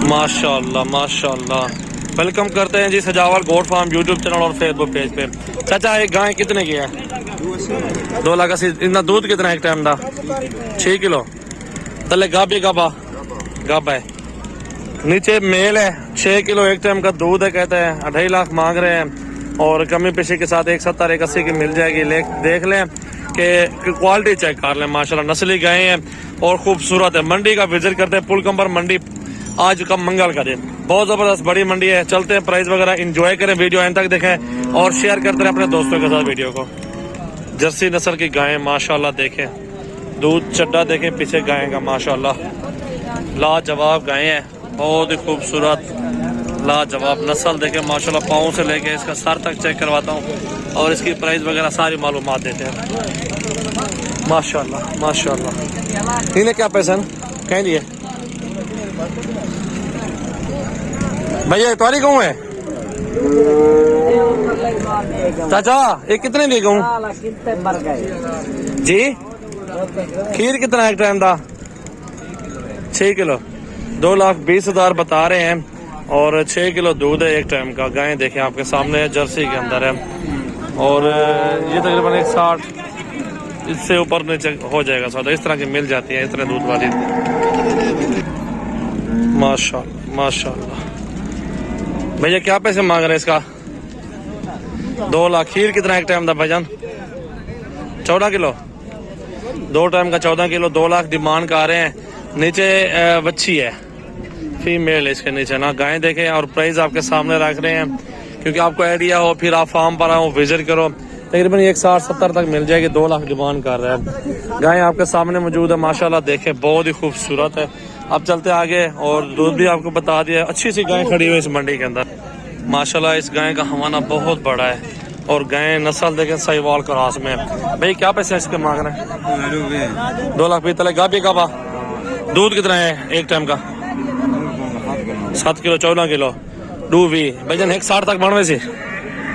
माशाल्लाह माशाल्लाह। वेलकम करते हैं जी सजावल गोट फार्म यूट्यूब चैनल और फेसबुक पेज पे। चाचा एक गाय कितने की है? 2 लाख 80। इतना दूध कितना है एक टाइम का? 6 किलो। तले गाबी गाबा गाबा है, नीचे मेल है। 6 किलो एक टाइम का दूध है, कहते हैं 2.5 लाख मांग रहे हैं और कमी पेशी के साथ 170 180 की मिल जाएगी। देख लें कि क्वालिटी चेक कर लें। माशाल्लाह नस्ली गाय हैं और खूबसूरत है। मंडी का विजिट करते हैं, पुलकम्बर मंडी आज का मंगल का दिन, बहुत जबरदस्त बड़ी मंडी है। चलते हैं, प्राइस वगैरह एंजॉय करें, वीडियो एंड तक देखें और शेयर करते रहे अपने दोस्तों के साथ वीडियो को। जर्सी नस्ल की गाय माशाल्लाह देखें, दूध चड्डा देखें पीछे गाय का माशाल्लाह लाजवाब गाय है, बहुत ही खूबसूरत लाजवाब नस्ल देखें माशाल्लाह। पाँव से लेके इसका सर तक चेक करवाता हूँ और इसकी प्राइस वगैरह सारी मालूमात देते हैं माशाल्लाह माशाल्लाह। इन्हें क्या पैसा कह दिए भैया? तुम्हारी कहूँ है चाचा, ये कितने दी कहूँ जी? खीर कितना है एक टाइम का? 6 किलो। 2,20,000 बता रहे हैं और 6 किलो दूध है एक टाइम का। गाय देखें आपके सामने है, जर्सी के अंदर है और ये तकरीबन 160 इससे ऊपर नीचे हो जाएगा सौदा। इस तरह की मिल जाती है इतने दूध वाली माशाल्लाह माशाल्लाह। भैया क्या पैसे मांग रहे हैं इसका? 2 लाख। खीर कितना एक टाइम था भाईजान? 14 किलो। 2 टाइम का 14 किलो। 2 लाख डिमांड कर रहे हैं। नीचे बच्ची है, फीमेल है इसके नीचे ना। गाय देखें और प्राइस आपके सामने रख रहे हैं क्योंकि आपको आइडिया हो, फिर आप फार्म पर आओ विजिट करो। तकरीबन 160-70 तक मिल जाएगी। 2 लाख डिमांड कर रहे हैं। गाय आपके सामने मौजूद है माशाल्लाह देखें, बहुत ही खूबसूरत है। अब चलते आगे और दूध भी आपको बता दिया। अच्छी सी गाय खड़ी हुई इस मंडी के अंदर माशाल्लाह। इस गाय का हवाना बहुत बड़ा है और गाय नस्ल देखें साहिवाल क्रॉस में। भाई क्या पैसे इसके मांग रहे हैं? 2 लाख। तले गाबी गाबा। दूध कितना है एक टाइम का? 7 किलो। 14 किलो। डूबी भैया 160 तक बढ़ने से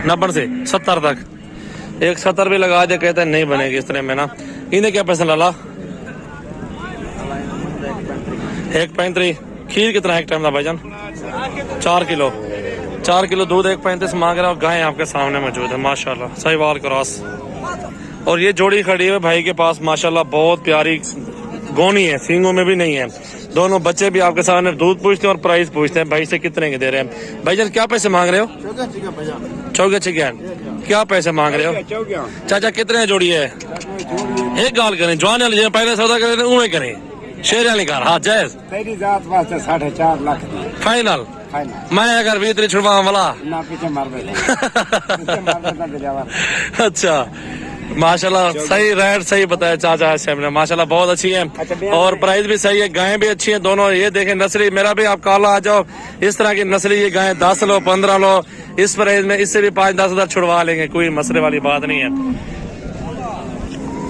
90 से 70 तक 170 भी लगा दे, कहते हैं नहीं बनेगी इस तरह में ना। इन्हें क्या पैसे लाला? 1.35। खीर कितना है एक टाइम का भाईजान? 4 किलो। 4 किलो दूध 1.35 मांग रहा है और गाय आपके सामने मौजूद है माशाल्लाह साहिवाल क्रॉस। और ये जोड़ी खड़ी है भाई के पास माशाल्लाह, बहुत प्यारी गोनी है, सींगों में भी नहीं है। दोनों बच्चे भी आपके सामने दूध पूछते हैं और प्राइस पूछते हैं भाई से कितने के दे रहे हैं। भाईजान क्या पैसे मांग रहे हो? 14 चिकन। क्या पैसे मांग रहे हो चाचा? कितने जोड़ी है? एक गाल करें जवान वाली पहले सौदा करें उमें करें शेर वाली कार। हाँ जायज 4.5 लाख फाइनल। मैं अगर भीतरी छुड़वा वाला ना पीछे मार अच्छा माशाल्लाह सही रेट सही बताया चाचा है ने माशाल्लाह, बहुत अच्छी है और प्राइस भी सही है। गायें भी अच्छी है दोनों। ये देखें नस्ली, मेरा भी आप काला आ जाओ इस तरह की नस्ली ये गायें 10 लो 15 लो इस प्राइस में, इससे भी 5-10 हजार छुड़वा लेंगे, कोई मसले वाली बात नहीं है।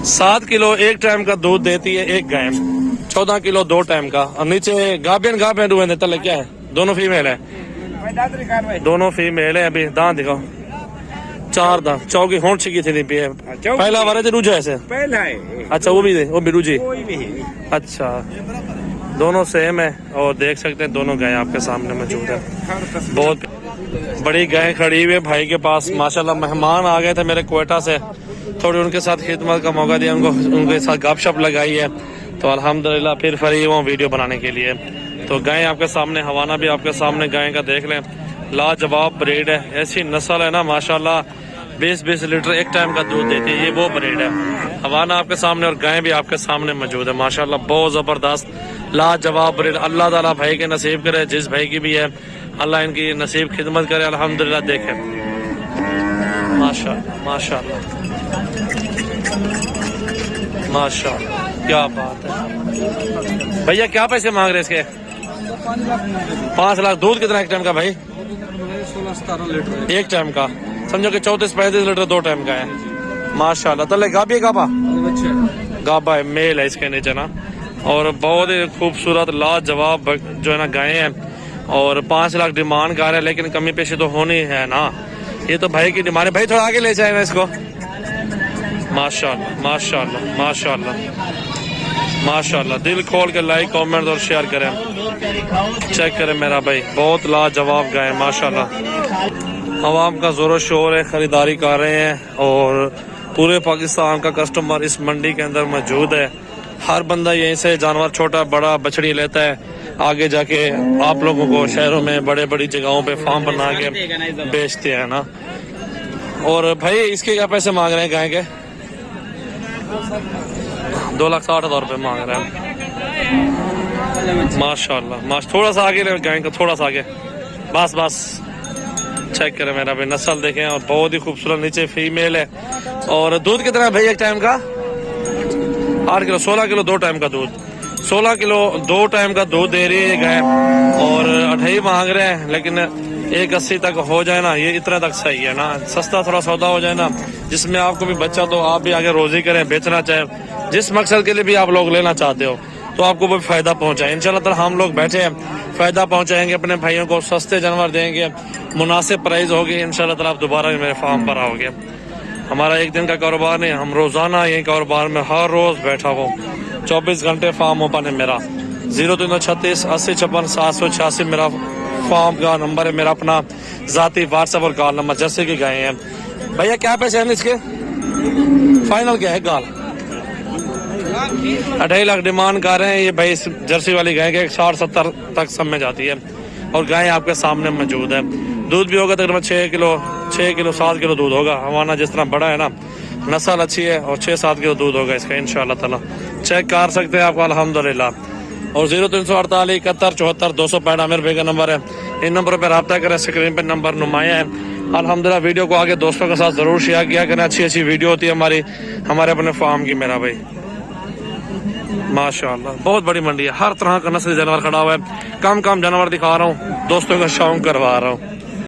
7 किलो एक टाइम का दूध देती है एक गाय, 14 किलो 2 टाइम का। और नीचे गाभिन डूबे तले क्या है? दोनों फीमेल है, दोनों फीमेल है। अभी दांत दिखाओ, 4 दांत। चौकी होंठ छिकी थी पहला बार है दूजा ऐसे पहला है। अच्छा वो भी रूजी। अच्छा दोनों सेम है और देख सकते हैं दोनों गाय आपके सामने मौजूद है। बहुत बड़ी गाय खड़ी हुई है भाई के पास माशाल्लाह। मेहमान आ गए थे मेरे क्वेटा से, थोड़ी उनके साथ खिदमत का मौका दिया, उनके साथ गपशप लगाई है तो अल्हम्दुलिल्लाह फिर फ्री हुआ वीडियो बनाने के लिए। तो गाय आपके सामने, हवाना भी आपके सामने गाय का देख लें, लाजवाब ब्रीड है। ऐसी नस्ल है ना माशाल्लाह, 20-20 लीटर एक टाइम का दूध देती है, ये वो ब्रीड है। हवाना आपके सामने और गाय भी आपके सामने मौजूद है माशाल्लाह, बहुत जबरदस्त लाजवाब ब्रीड। अल्लाह ताला भाई के नसीब करे, जिस भाई की भी है अल्लाह इनकी नसीब खिदमत करे अल्हम्दुलिल्लाह। देखें माशाल्लाह माशाल्लाह माशाल्लाह, क्या बात है। भैया क्या पैसे मांग रहे इसके? 5 लाख। दूध कितना एक टाइम का भाई? 16-17 लीटर एक टाइम का, समझो कि 34-35 लीटर 2 टाइम का है माशाल्लाह। तले गाबी गाबा गाबा है, मेल है इसके नीचे ना। और बहुत ही खूबसूरत लाजवाब जो है ना गाय है और 5 लाख डिमांड कर रहे हैं, लेकिन कमी पेशी तो होनी है ना। ये तो भाई की डिमांड है। भाई थोड़ा आगे ले जाए इसको। माशाल्लाह माशाल्लाह माशाल्लाह माशाल्लाह। दिल खोल के लाइक कमेंट और शेयर करें। चेक करें मेरा भाई, बहुत लाजवाब गाय माशाल्लाह। आवाम का जोर शोर है, खरीदारी कर रहे हैं और पूरे पाकिस्तान का कस्टमर इस मंडी के अंदर मौजूद है। हर बंदा यहीं से जानवर छोटा बड़ा बछड़ी लेता है, आगे जाके आप लोगों को शहरों में बड़े बड़ी जगहों पे फार्म बना के बेचते हैं ना। और भाई इसके क्या पैसे मांग रहे हैं गाय के? 2,60,000 रुपये मांग रहे हैं माशाल्लाह। थोड़ा सा आगे ले गाय का, थोड़ा सा आगे, बस बस। चेक करें मेरा भाई, नस्ल देखें और बहुत ही खूबसूरत, नीचे फीमेल है। और दूध कितना है भाई एक टाइम का? 8 किलो, 16 किलो 2 टाइम का दूध। 16 किलो 2 टाइम का दूध दे रही है गाय और 28 मांग रहे हैं, लेकिन 1,80 तक हो जाए ना, ये इतना तक सही है ना। सस्ता थोड़ा सौदा हो जाए ना, जिसमें आपको भी बच्चा तो आप भी आगे रोजी करें, बेचना चाहे, जिस मकसद के लिए भी आप लोग लेना चाहते हो तो आपको भी फायदा पहुंचाए। इंशाल्लाह ताला हम लोग बैठे हैं, फायदा पहुंचाएंगे अपने भाइयों को, सस्ते जानवर देंगे, मुनासिब प्राइस होगी। इंशाल्लाह ताला आप दोबारा भी मेरे फार्म पर आओगे। हमारा एक दिन का कारोबार नहीं, हम रोजाना यही कारोबार में हर रोज बैठा हूँ, 24 घंटे फार्म ओपन है मेरा। 0336 80 56 786 मेरा फार्म का नंबर है, मेरा अपना जाती व्हाट्सएप और कॉल नंबर। जैसे कि गए हैं भैया, क्या पैसे हैं इसके? फाइनल क्या है कॉल? 2.5 लाख डिमांड कर रहे हैं ये भाई। इस जर्सी वाली गाय के 60-70 तक सब में जाती है और गाय आपके सामने मौजूद है। दूध भी होगा तकरीबन 6 किलो 7 किलो दूध होगा। हमारा जिस तरह बड़ा है ना, नस्ल अच्छी है और 6-7 किलो दूध होगा इसका इंशाल्लाह ताला। चेक कर सकते हैं आप अल्हम्दुलिल्लाह। और 0348 71 74 265 आमिर भाई का नंबर है। इन नंबरों पर रब्ता करें, स्क्रीन पर नंबर नुमाया है। अल्हम्दुलिल्लाह वीडियो को आगे दोस्तों के साथ जरूर शेयर किया करें। अच्छी वीडियो होती है हमारे अपने फार्म की मेरा भाई माशाल्लाह। बहुत बड़ी मंडी है, हर तरह का नस्ल जानवर खड़ा हुआ है। कम जानवर दिखा रहा हूँ, दोस्तों का शौक करवा रहा हूँ।